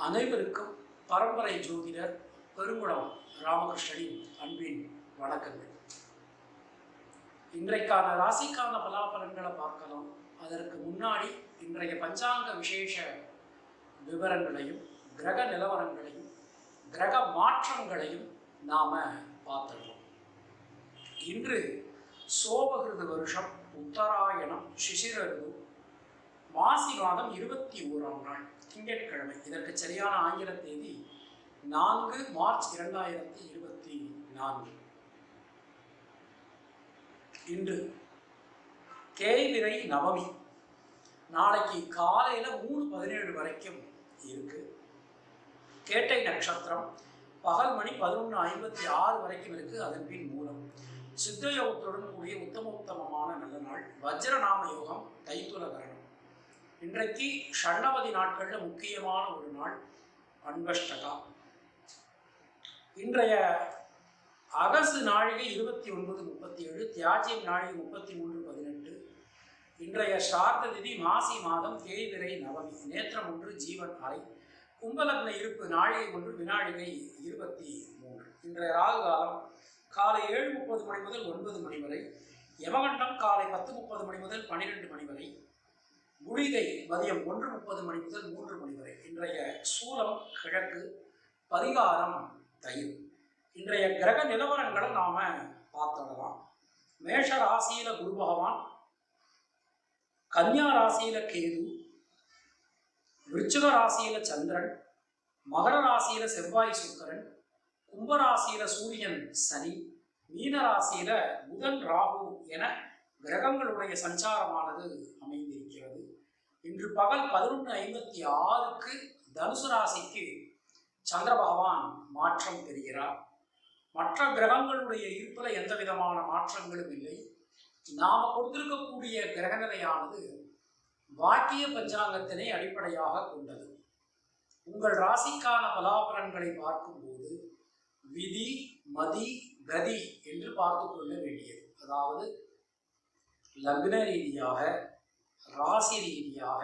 அனைவருக்கும் பரம்பரை ஜோதிடர் பெருங்குளம் ராமகிருஷ்ணனின் அன்பின் வணக்கங்கள். இன்றைக்கான ராசிக்கான பலாபலன்களை பார்க்கலாம். அதற்கு முன்னாடி இன்றைய பஞ்சாங்க விசேஷ விவரங்களையும் கிரக நிலவரங்களையும் கிரக மாற்றங்களையும் நாம பார்த்துடுறோம். இன்று சோபகிருது வருஷம் உத்தராயணம் சிசிர ரிது மாசி மாதம் 21ஆம் நாள் திங்கட்கிழமை. இதற்கு சரியான ஆங்கில தேதி 4 மார்ச் 2024. இன்று தேய்பிறை நவமி. நாளைக்கு காலையில் 3:17 வரைக்கும் இருக்கு. கேட்டை நட்சத்திரம் பகல் மணி 11:56 வரைக்கும் இருக்கு. அதன் பின் மூலம் சித்தயோகத்துடன் கூடிய உத்தமமான நல்ல நாள். வஜ்ரநாம யோகம் தைத்துல கரணம். இன்றைக்கு ஷண்ணவதி நாட்களில் முக்கியமான ஒரு நாள் அன்வஷ்டகா. இன்றைய அகசு நாழிகை 29:37, தியாஜ்யம் நாழிகை 33:18. இன்றைய சார்த திதி மாசி மாதம் தேய்பிறை நவமி. நேத்திரம் 1, ஜீவன் அறை. கும்பலக்ன இருப்பு நாழிகை 1, வினாழிகை 23. இன்றைய ராகு காலம் காலை 7:30 மணி முதல் 9 மணி வரை. யமகண்டம் காலை 10:30 மணி முதல் 12 மணி வரை. குளிகை மதியம் 1:30 மணி முதல் 3 மணி வரை. இன்றைய சூலம் கிழக்கு. பரிகாரம் தயிர். இன்றைய கிரக நிலவரங்களை நாம பார்த்துடலாம். மேஷ ராசியில குரு பகவான், கன்னியா ராசியில கேது, விருச்சிக ராசியில சந்திரன், மகர ராசியில செவ்வாய் சுக்கிரன், கும்பராசியில சூரியன் சனி, மீன ராசியில புதன் ராகு என கிரகங்களுடைய சஞ்சாரமானது அமைந்திருக்கிறது. இன்று பகல் 11:56க்கு தனுசு ராசிக்கு சந்திர பகவான் மாற்றம் பெறுகிறார். மற்ற கிரகங்களுடைய இருப்பில் எந்த விதமான மாற்றங்களும் இல்லை. நாம கொடுத்திருக்கக்கூடிய கிரகநிலையானது வாக்கிய பஞ்சாங்கத்தினை அடிப்படையாக கொண்டது. உங்கள் ராசிக்கான பலாபலன்களை பார்க்கும்போது விதி மதி கதி என்று பார்த்து கொள்ள வேண்டியது. அதாவது லக்ன ரீதியாக, ராசி ரீதியாக,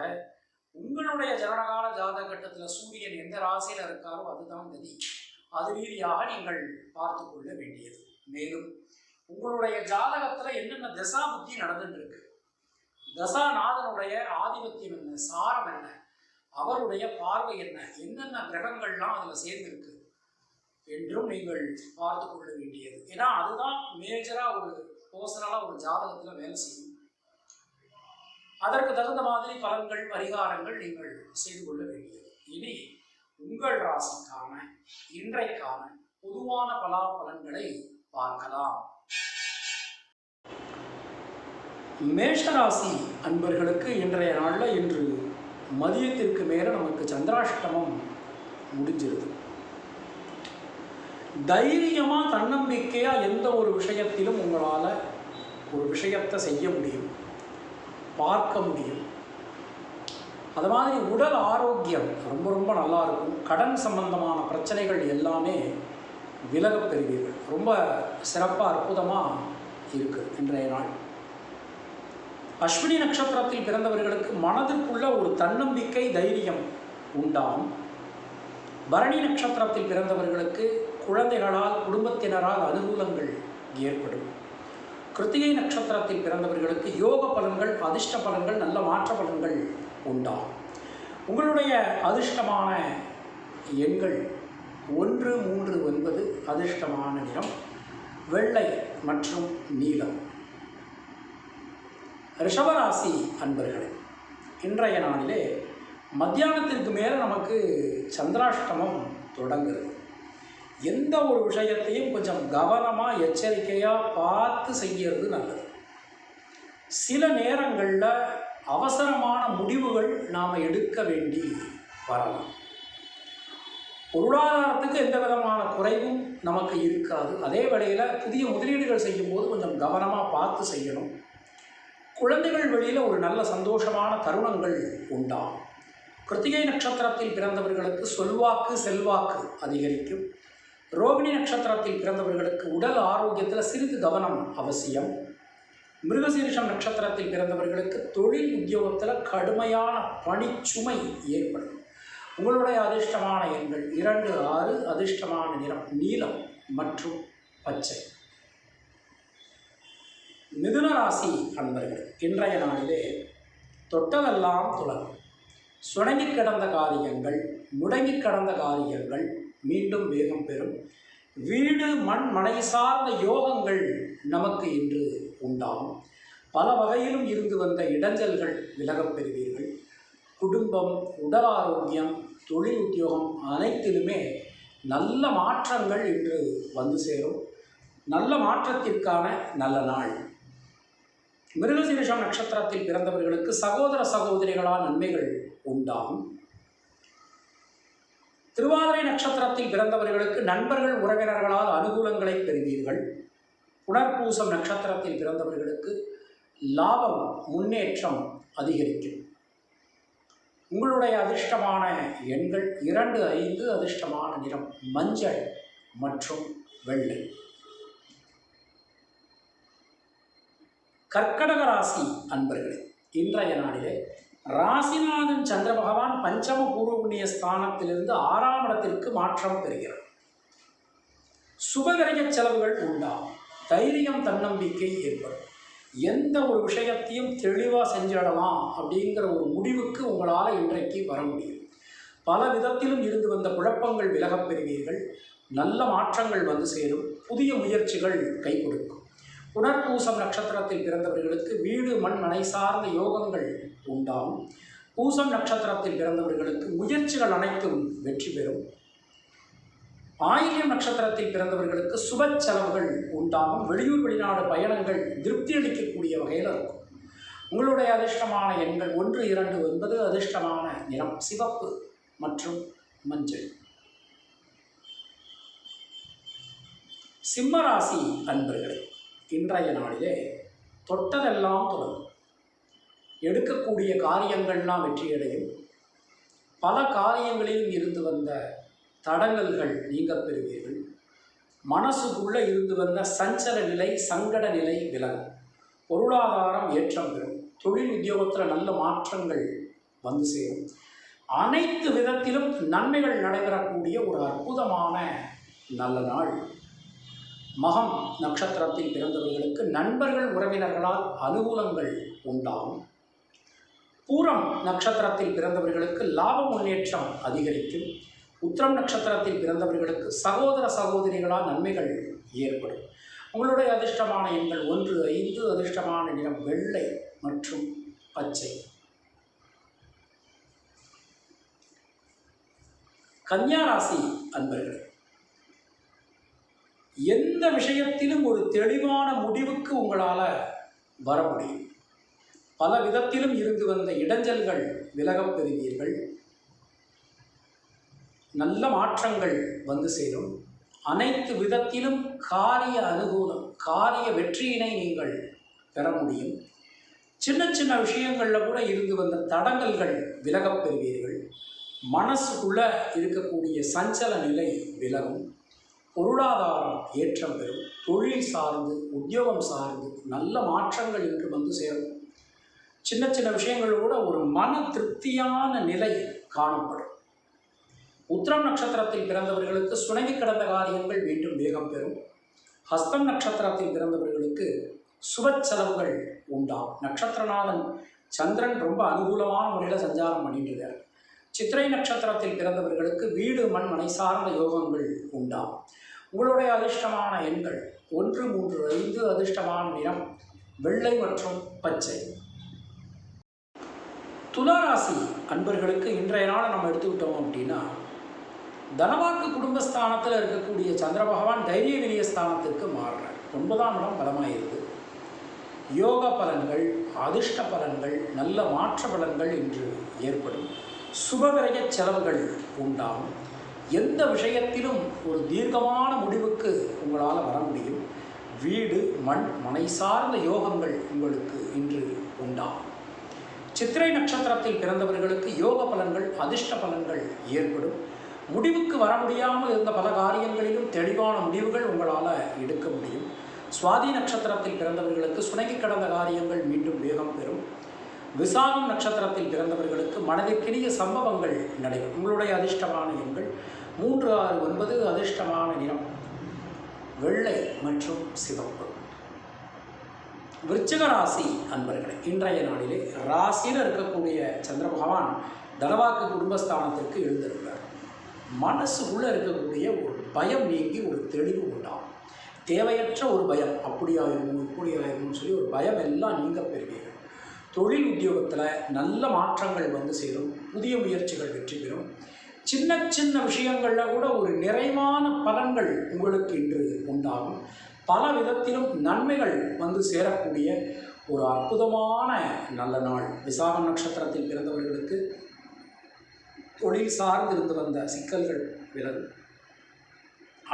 உங்களுடைய ஜனனகால ஜாதக கட்டத்தில் சூரியன் எந்த ராசியில் இருக்காரோ அதுதான் கதி. அது ரீதியாக நீங்கள் பார்த்து கொள்ள வேண்டியது. மேலும் உங்களுடைய ஜாதகத்தில் என்னென்ன தசா புத்தி நடந்துட்டு இருக்கு, தசாநாதனுடைய ஆதிபத்தியம் என்ன, சாரம் என்ன, அவருடைய பார்வை என்ன, என்னென்ன கிரகங்கள்லாம் அதில் சேர்ந்திருக்கு என்றும் நீங்கள் பார்த்து கொள்ள வேண்டியது. ஏன்னா அதுதான் மேஜராக ஒரு பர்சனலாக ஒரு ஜாதகத்தில் வேலை செய்யும். அதற்கு தகுந்த மாதிரி பலன்கள் பரிகாரங்கள் நீங்கள் செய்து கொள்ள வேண்டியது. இனி உங்கள் ராசிக்கான இன்றைக்கான பொதுவான பலாபலன்களை பார்க்கலாம். மேஷராசி அன்பர்களுக்கு இன்றைய நாளில் இன்று மதியத்திற்கு மேலே நமக்கு சந்திராஷ்டமம் முடிஞ்சிருது. தைரியமாக தன்னம்பிக்கையாக எந்த ஒரு விஷயத்திலும் உங்களால் ஒரு விஷயத்தை செய்ய முடியும், பார்க்க முடியும். அது மாதிரி உடல் ஆரோக்கியம் ரொம்ப ரொம்ப நல்லா இருக்கும். கடன் சம்பந்தமான பிரச்சனைகள் எல்லாமே விலகப் பெறுவீர்கள். ரொம்ப சிறப்பாக அற்புதமாக இருக்குது இன்றைய நாள். அஸ்வினி நட்சத்திரத்தில் பிறந்தவர்களுக்கு மனதிற்குள்ள ஒரு தன்னம்பிக்கை தைரியம் உண்டாகும். பரணி நட்சத்திரத்தில் பிறந்தவர்களுக்கு குழந்தைகளால் குடும்பத்தினரால் அனுகூலங்கள் ஏற்படும். கிருத்திகை நட்சத்திரத்தில் பிறந்தவர்களுக்கு யோக பலன்கள், அதிர்ஷ்ட பலன்கள், நல்ல மாற்ற பலன்கள் உண்டாகும். உங்களுடைய அதிர்ஷ்டமான எண்கள் 1, 3, 9. அதிர்ஷ்டமான நிறம் வெள்ளை மற்றும் நீலம். ரிஷபராசி அன்பர்களே, இன்றைய நாளிலே மத்தியானத்திற்கு மேலே நமக்கு சந்திராஷ்டமம் தொடங்குகிறது. எந்த ஒரு விஷயத்தையும் கொஞ்சம் கவனமாக எச்சரிக்கையாக பார்த்து செய்கிறது நல்லது. சில நேரங்களில் அவசரமான முடிவுகள் நாம் எடுக்க வேண்டி வரலாம். பொருளாதாரத்துக்கு எந்த விதமான குறைவும் நமக்கு இருக்காது. அதே வேளையில் புதிய முதலீடுகள் செய்யும்போது கொஞ்சம் கவனமாக பார்த்து செய்யணும். குழந்தைகள் வெளியில் ஒரு நல்ல சந்தோஷமான தருணங்கள் உண்டாகும். கிருத்திகை நட்சத்திரத்தில் பிறந்தவர்களுக்கு சொல்வாக்கு செல்வாக்கு அதிகரிக்கும். ரோகிணி நட்சத்திரத்தில் பிறந்தவர்களுக்கு உடல் ஆரோக்கியத்தில் சிறிது கவனம் அவசியம். மிருகசீரிஷம் நட்சத்திரத்தில் பிறந்தவர்களுக்கு தொழில் உத்தியோகத்தில் கடுமையான பணிச்சுமை ஏற்படும். உங்களுடைய அதிர்ஷ்டமான எண்கள் 2, 6. அதிர்ஷ்டமான நிறம் நீலம் மற்றும் பச்சை. மிதுன ராசி அன்பர்கள், இன்றைய நாளிலே தொட்டதெல்லாம் துலங்கும். சுணங்கி கிடந்த காரியங்கள், முடங்கி கடந்த காரியங்கள் மீண்டும் வேகம் பெறும். வீடு மண் மனை சார்ந்த யோகங்கள் நமக்கு இன்று உண்டாகும். பல வகையிலும் இருந்து வந்த இடைஞ்சல்கள் விலகப் பெறுவீர்கள். குடும்பம், உடல் ஆரோக்கியம், தொழில் உத்தியோகம் அனைத்திலுமே நல்ல மாற்றங்கள் இன்று வந்து சேரும். நல்ல மாற்றத்திற்கான நல்ல நாள். மிருகசீரிஷம் நட்சத்திரத்தில் பிறந்தவர்களுக்கு சகோதர சகோதரிகளால் நன்மைகள் உண்டாகும். திருவாதிரை நட்சத்திரத்தில் பிறந்தவர்களுக்கு நண்பர்கள் உறவினர்களால் அனுகூலங்களை பெறுவீர்கள். புனர்பூசம் நட்சத்திரத்தில் பிறந்தவர்களுக்கு லாபம் முன்னேற்றம் அதிகரிக்கும். உங்களுடைய அதிர்ஷ்டமான எண்கள் 2, 5. அதிர்ஷ்டமான நிறம் மஞ்சள் மற்றும் வெள்ளை. கர்க்கடக ராசி அன்பர்களே, இன்றைய நாளிலே ராசிநாதன் சந்திர பகவான் பஞ்சம பூர்வ புண்ணிய ஸ்தானத்திலிருந்து 6ஆம் இடத்திற்கு மாற்றம் பெறுகிறார். சுபகரிய செலவுகள் உண்டாகும். தைரியம், தன்னம்பிக்கை ஏற்படும். எந்த ஒரு விஷயத்தையும் தெளிவாக செஞ்சிடலாம் அப்படிங்கிற ஒரு முடிவுக்கு உங்களால் இன்றைக்கு வர முடியும். பல விதத்திலும் இருந்து வந்த குழப்பங்கள் விலகப் பெறுவீர்கள். நல்ல மாற்றங்கள் வந்து சேரும். புதிய முயற்சிகள் கை கொடுக்கும். புனர்பூசம் நட்சத்திரத்தில் பிறந்தவர்களுக்கு வீடு மண் மனை சார்ந்த யோகங்கள் உண்டாகும். பூசம் நட்சத்திரத்தில் பிறந்தவர்களுக்கு முயற்சிகள் அனைத்தும் வெற்றி பெறும். ஆயில்யம் நட்சத்திரத்தில் பிறந்தவர்களுக்கு சுப செலவுகள் உண்டாகும். வெளியூர் வெளிநாடு பயணங்கள் திருப்தி அளிக்கக்கூடிய வகையில் இருக்கும். உங்களுடைய அதிர்ஷ்டமான எண்கள் 1, 2, 9. அதிர்ஷ்டமான நிறம் சிவப்பு மற்றும் மஞ்சள். சிம்ம ராசி அன்பர்களே, இன்றைய நாளிலே தொட்டதெல்லாம் தொடங்கும். எடுக்கக்கூடிய காரியங்கள்லாம் வெற்றியடையும். பல காரியங்களிலும் இருந்து வந்த தடங்கல்கள் நீங்க பெறுவீர்கள். மனசுக்குள்ளே இருந்து வந்த சஞ்சல நிலை, சங்கட நிலை விலகும். பொருளாதாரம் ஏற்றம் பெறும். தொழில் உத்தியோகத்தில் நல்ல மாற்றங்கள் வந்து சேரும். அனைத்து விதத்திலும் நன்மைகள் நடைபெறக்கூடிய ஒரு அற்புதமான நல்ல நாள். மகம் நட்சத்திரத்தில் பிறந்தவர்களுக்கு நண்பர்கள் உறவினர்களால் அனுகூலங்கள் உண்டாகும். பூரம் நட்சத்திரத்தில் பிறந்தவர்களுக்கு லாப முன்னேற்றம் அதிகரிக்கும். உத்திரம் நட்சத்திரத்தில் பிறந்தவர்களுக்கு சகோதர சகோதரிகளால் நன்மைகள் ஏற்படும். உங்களுடைய அதிர்ஷ்டமான எண்கள் 1, 5. அதிர்ஷ்டமான நிறம் வெள்ளை மற்றும் பச்சை. கன்னியா ராசி அன்பர்களே, எந்த விஷயத்திலும் ஒரு தெளிவான முடிவுக்கு உங்களால் வர முடியும். பல விதத்திலும் இருந்து வந்த இடைஞ்சல்கள் விலகப் பெறுவீர்கள். நல்ல மாற்றங்கள் வந்து சேரும். அனைத்து விதத்திலும் காரிய அனுகூலம், காரிய வெற்றியினை நீங்கள் பெற முடியும். சின்ன சின்ன விஷயங்களில் கூட இருந்து வந்த தடங்கல்கள் விலகப் பெறுவீர்கள். மனசுக்குள்ள இருக்கக்கூடிய சஞ்சல நிலை விலகும். பொருளாதாரம் ஏற்றம் பெறும். தொழில் சார்ந்து, உத்தியோகம் சார்ந்து நல்ல மாற்றங்கள் இன்று வந்து சேரும். சின்ன சின்ன விஷயங்களோட ஒரு மன திருப்தியான நிலை காணப்படும். உத்திரம் நட்சத்திரத்தில் பிறந்தவர்களுக்கு சுணங்கி கிடந்த காரியங்கள் மீண்டும் வேகம் பெறும். ஹஸ்தம் நட்சத்திரத்தில் பிறந்தவர்களுக்கு சுப செலவுகள் உண்டாகும். நட்சத்திரநாதன் சந்திரன் ரொம்ப அனுகூலமான முறையில் சஞ்சாரம் பண்ணிட்டு இருக்கார். சித்திரை நட்சத்திரத்தில் பிறந்தவர்களுக்கு வீடு மண் மனை சார்ந்த யோகங்கள் உண்டாகும். உங்களுடைய அதிர்ஷ்டமான எண்கள் 1, 3, 5. அதிர்ஷ்டமான நிறம் வெள்ளை மற்றும் பச்சை. துளாராசி அன்பர்களுக்கு இன்றைய நாளை நம்ம எடுத்துக்கிட்டோம் அப்படின்னா, தனவாக்கு குடும்பஸ்தானத்தில் இருக்கக்கூடிய சந்திர பகவான் தைரிய வீரிய ஸ்தானத்திற்கு மாறுறார். 9ஆம் இடம் பலமாயிருது. யோக பலன்கள், அதிர்ஷ்ட பலன்கள், நல்ல மாற்ற பலன்கள் இன்று ஏற்படும். சுபகிரக செலவுகள் உண்டாகும். எந்த விஷயத்திலும் ஒரு தீர்க்கமான முடிவுக்கு உங்களால் வர முடியும். வீடு மண் மனை சார்ந்த யோகங்கள் உங்களுக்கு இன்று உண்டாகும். சித்திரை நட்சத்திரத்தில் பிறந்தவர்களுக்கு யோக பலன்கள், அதிர்ஷ்ட பலன்கள் ஏற்படும். முடிவுக்கு வர முடியாமல் இருந்த பல காரியங்களிலும் தெளிவான முடிவுகள் உங்களால் எடுக்க முடியும். சுவாதி நட்சத்திரத்தில் பிறந்தவர்களுக்கு சுணங்கி கடந்த காரியங்கள் மீண்டும் வேகம் பெறும். விசாகம் நட்சத்திரத்தில் பிறந்தவர்களுக்கு மனதிற்கினிய சம்பவங்கள் நடைபெறும். உங்களுடைய அதிர்ஷ்டமான எண்கள் 3, 6, 9. அதிர்ஷ்டமான நிறம் வெள்ளை மற்றும் சிவப்பு. விருச்சிக ராசி அன்பர்களே, இன்றைய நாளிலே ராசியில் இருக்கக்கூடிய சந்திர பகவான் தனவாக்கு குடும்பஸ்தானத்திற்கு எழுந்திருக்கிறார். மனசுக்குள்ளே இருக்கக்கூடிய ஒரு பயம் நீங்கி ஒரு தெளிவு உண்டாகும். தேவையற்ற ஒரு பயம், அப்படி ஆயிரும் இப்படி ஆயிரும்னு சொல்லி ஒரு பயம் எல்லாம் நீங்க பெறுவீர்கள். தொழில் உத்தியோகத்தில் நல்ல மாற்றங்கள் வந்து சேரும். புதிய முயற்சிகள் வெற்றி பெறும். சின்ன சின்ன விஷயங்களில் கூட ஒரு நிறைவான பலன்கள் உங்களுக்கு இன்று உண்டாகும். பல விதத்திலும் நன்மைகள் வந்து சேரக்கூடிய ஒரு அற்புதமான நல்ல நாள். விசாகம் நட்சத்திரத்தில் பிறந்தவர்களுக்கு தொழில் சார்ந்து இருந்து வந்த சிக்கல்கள் விலகும்.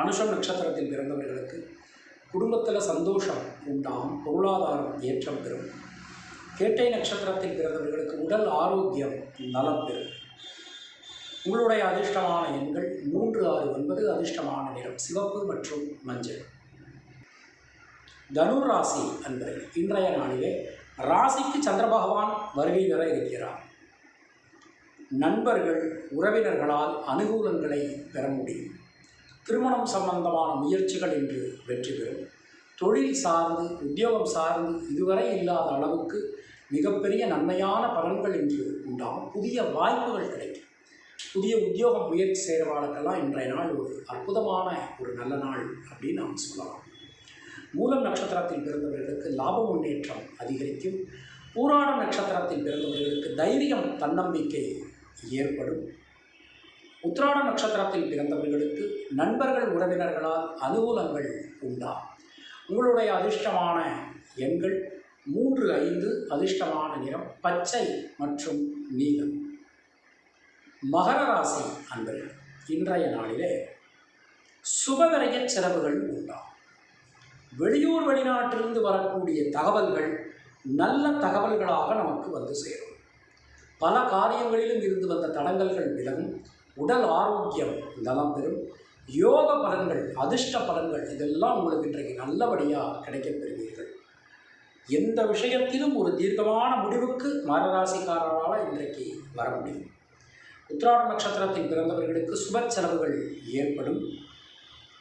அனுஷம் நட்சத்திரத்தில் பிறந்தவர்களுக்கு குடும்பத்தில் சந்தோஷம் உண்டாகும். பொருளாதாரம் ஏற்றம் பெறும். கேட்டை நட்சத்திரத்தில் பிறந்தவர்களுக்கு உடல் ஆரோக்கியம் நலம் பெறும். உங்களுடைய அதிர்ஷ்டமான எண்கள் 3, 6, 9. அதிர்ஷ்டமான நிறம் சிவப்பு மற்றும் மஞ்சள். தனுர் ராசி அன்பர்கள், இன்றைய நாளிலே ராசிக்கு சந்திர பகவான் வருகை வர இருக்கிறார். நண்பர்கள் உறவினர்களால் அனுகூலங்களை பெற முடியும். திருமணம் சம்பந்தமான முயற்சிகள் இன்று வெற்றி பெறும். தொழில் சார்ந்து உத்தியோகம் சார்ந்து இதுவரை இல்லாத அளவுக்கு மிகப்பெரிய நன்மையான பலன்கள் இன்று உண்டாகும். புதிய வாய்ப்புகள் கிடைக்கும். புதிய உத்தியோகம் முயற்சி செய்கிறவர்களுக்கெல்லாம் இன்றைய நாள் ஒரு அற்புதமான ஒரு நல்ல நாள் அப்படின்னு நாம் சொல்லலாம். மூலம் நட்சத்திரத்தில் பிறந்தவர்களுக்கு லாப முன்னேற்றம் அதிகரிக்கும். பூராடம் நட்சத்திரத்தில் பிறந்தவர்களுக்கு தைரியம் தன்னம்பிக்கை ஏற்படும். உத்திராட நட்சத்திரத்தில் பிறந்தவர்களுக்கு நண்பர்கள் உறவினர்களால் அனுகூலங்கள் உண்டாகும். உங்களுடைய அதிர்ஷ்டமான எண்கள் 3, 5. அதிர்ஷ்டமான நிறம் பச்சை மற்றும் நீலம். மகர ராசி அன்பர்கள், இன்றைய நாளிலே சுபவிரய செலவுகள் உண்டாகும். வெளியூர் வெளிநாட்டிலிருந்து வரக்கூடிய தகவல்கள் நல்ல தகவல்களாக நமக்கு வந்து சேரும். பல காரியங்களிலும் இருந்து வந்த தடங்கல்கள் விலகும். உடல் ஆரோக்கியம் நலம் பெறும். யோக பலன்கள், அதிர்ஷ்ட பலன்கள் இதெல்லாம் உங்களுக்கு இன்றைக்கு நல்லபடியாக கிடைக்கப் பெறுவீர்கள். எந்த விஷயத்திலும் ஒரு தீர்க்கமான முடிவுக்கு மகராசிக்காரரால் இன்றைக்கு வர முடியும். உத்திராட நட்சத்திரத்தில் பிறந்தவர்களுக்கு சுப செலவுகள் ஏற்படும்.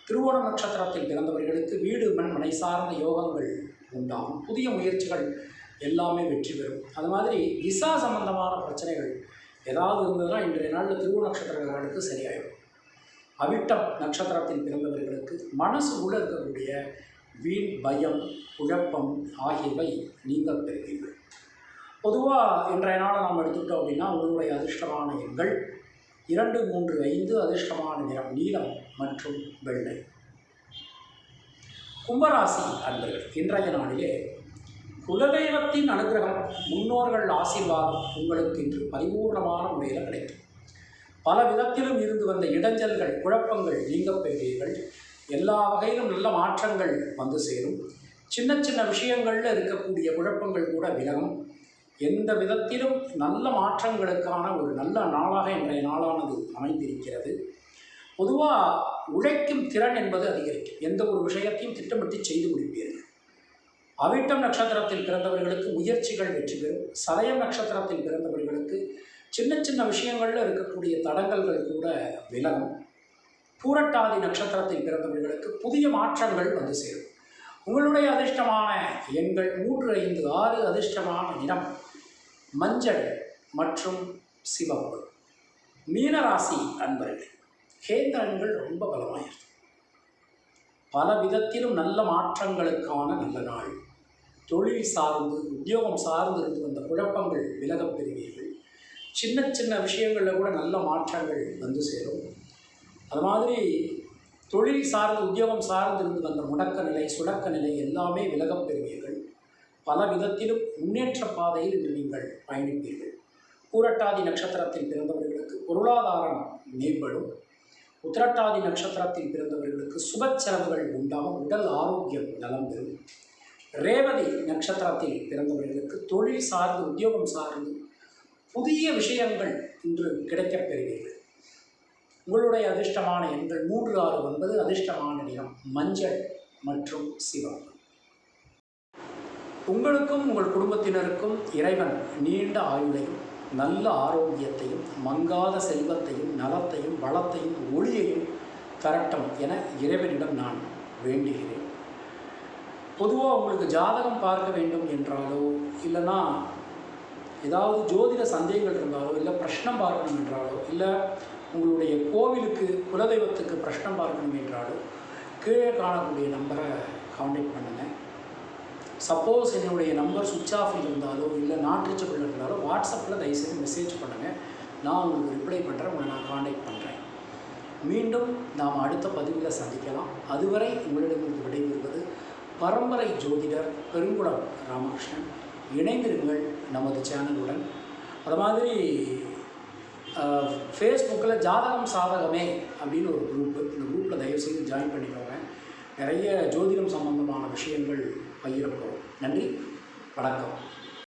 திருவோண நட்சத்திரத்தில் பிறந்தவர்களுக்கு வீடு மண் மனை சார்ந்த யோகங்கள் உண்டாகும். புதிய முயற்சிகள் எல்லாமே வெற்றி பெறும். அது மாதிரி விசா சம்பந்தமான பிரச்சனைகள் ஏதாவது இருந்ததுன்னா இன்றைய நாளில் திருவோண நட்சத்திரங்களுக்கு சரியாயிடும். அவிட்டம் நட்சத்திரத்தில் பிறந்தவர்களுக்கு மனசுக்குள்ள இருக்கக்கூடிய வீண் பயம் குழப்பம் ஆகியவை நீங்கள் பெறுவீர்கள். பொதுவாக இன்றைய நாளை நாம் எடுத்துக்கிட்டோம் அப்படின்னா உங்களுடைய அதிர்ஷ்டமான எண்கள் 2, 3, 5. அதிர்ஷ்டமான நிறம் நீலம் மற்றும் வெள்ளை. கும்பராசி அன்பர்கள், இன்றைய நாளிலே குலதெய்வத்தின் அனுகிரகம் முன்னோர்கள் ஆசீர்வாதம் உங்களுக்கு இன்று பரிபூர்ணமான முறையில் கிடைக்கும். பல விதத்திலும் இருந்து வந்த இடைஞ்சல்கள் குழப்பங்கள் நீங்கப் பெறுவீர்கள். எல்லா வகையிலும் நல்ல மாற்றங்கள் வந்து சேரும். சின்ன சின்ன விஷயங்களில் இருக்கக்கூடிய குழப்பங்கள் கூட விலகும். எந்த விதத்திலும் நல்ல மாற்றங்களுக்கான ஒரு நல்ல நாளாக இன்றைய நாளானது அமைந்திருக்கிறது. பொதுவாக உழைக்கும் திறன் என்பது அதிகரிக்கும். எந்த ஒரு விஷயத்தையும் திட்டமிட்டு செய்து முடிப்பீர்கள். அவிட்டம் நட்சத்திரத்தில் பிறந்தவர்களுக்கு முயற்சிகள் வெற்றி பெறும். சதயம் நட்சத்திரத்தில் பிறந்தவர்களுக்கு சின்ன சின்ன விஷயங்களில் இருக்கக்கூடிய தடங்கல்கள் கூட விலகும். பூரட்டாதி நட்சத்திரத்தில் பிறந்தவர்களுக்கு புதிய மாற்றங்கள் வந்து சேரும். உங்களுடைய அதிர்ஷ்டமான எண்கள் 3, 5, 6. அதிர்ஷ்டமான நிறம் மஞ்சள் மற்றும் சிவப்பு. மீனராசி அன்பர்கள், கேந்திரங்கள் ரொம்ப பலமாயிருக்கு. பல விதத்திலும் நல்ல மாற்றங்களுக்கான நல்ல நாள். தொழில் சார்ந்து உத்தியோகம் சார்ந்து இருந்து வந்த குழப்பங்கள் விலகப் பெறுவீர்கள். சின்ன சின்ன விஷயங்களில் கூட நல்ல மாற்றங்கள் வந்து சேரும். அது மாதிரி தொழில் சார்ந்து உத்தியோகம் சார்ந்து இருந்து வந்த முடக்க நிலை சுடக்க நிலை எல்லாமே விலகப் பெறுவீர்கள். பல விதத்திலும் முன்னேற்ற பாதையில் இன்று நீங்கள் பயணிப்பீர்கள். பூரட்டாதி நட்சத்திரத்தில் பிறந்தவர்களுக்கு பொருளாதாரம் மேம்படும். உத்திரட்டாதி நட்சத்திரத்தில் பிறந்தவர்களுக்கு சுப செலவுகள் உண்டாகும். உடல் ஆரோக்கியம் நலம் பெறும். ரேவதி நட்சத்திரத்தில் பிறந்தவர்களுக்கு தொழில் சார்ந்து உத்தியோகம் சார்ந்து புதிய விஷயங்கள் இன்று கிடைக்கப் பெறுவீர்கள். உங்களுடைய அதிர்ஷ்டமான எண்கள் 3, 6, 9. அதிர்ஷ்டமான நிறம் மஞ்சள் மற்றும் சிவப்பு. உங்களுக்கும் உங்கள் குடும்பத்தினருக்கும் இறைவன் நீண்ட ஆயுளையும் நல்ல ஆரோக்கியத்தையும் மங்காத செல்வத்தையும் நலத்தையும் வளத்தையும் ஒளியையும் தரட்டும் என இறைவனிடம் நான் வேண்டுகிறேன். பொதுவாக உங்களுக்கு ஜாதகம் பார்க்க வேண்டும் என்றாலோ இல்லைன்னா ஏதாவது ஜோதிட சந்தேகங்கள் இருந்தாலோ இல்லை பிரஷ்னம் பார்க்கணும் என்றாலோ இல்லை உங்களுடைய கோவிலுக்கு குலதெய்வத்துக்கு பிரஷ்னம் பார்க்கணும் என்றாலோ கீழே காணக்கூடிய நம்பரை காண்டாக்ட் பண்ணுங்கள். சப்போஸ் என்னுடைய நம்பர் சுவிட்ச் ஆஃப் இருந்தாலோ இல்லை நாட் ரீச்சபிள் இருந்தாலோ வாட்ஸ்அப்பில் தயவுசெய்து மெசேஜ் பண்ணுங்கள். நான் உங்களுக்கு ரிப்ளை பண்ணுறேன், உங்களை நான் காண்டாக்ட் பண்ணுறேன். மீண்டும் நாம் அடுத்த பதிவில் சந்திக்கலாம். அதுவரை உங்களிடமிருந்து விடைபெறுவது பரம்பரை ஜோதிடர் பெருங்குளம் ராமகிருஷ்ணன். இணைந்திருங்கள் நமது சேனலுடன். அது மாதிரி ஃபேஸ்புக்கில் ஜாதகம் சாதகமே அப்படின்னு ஒரு குரூப்பு, இந்த குரூப்பில் தயவுசெய்து ஜாயின் பண்ணிக்கோங்க. நிறைய ஜோதிடம் சம்பந்தமான விஷயங்கள் பகிரப்படும். நன்றி, வணக்கம்.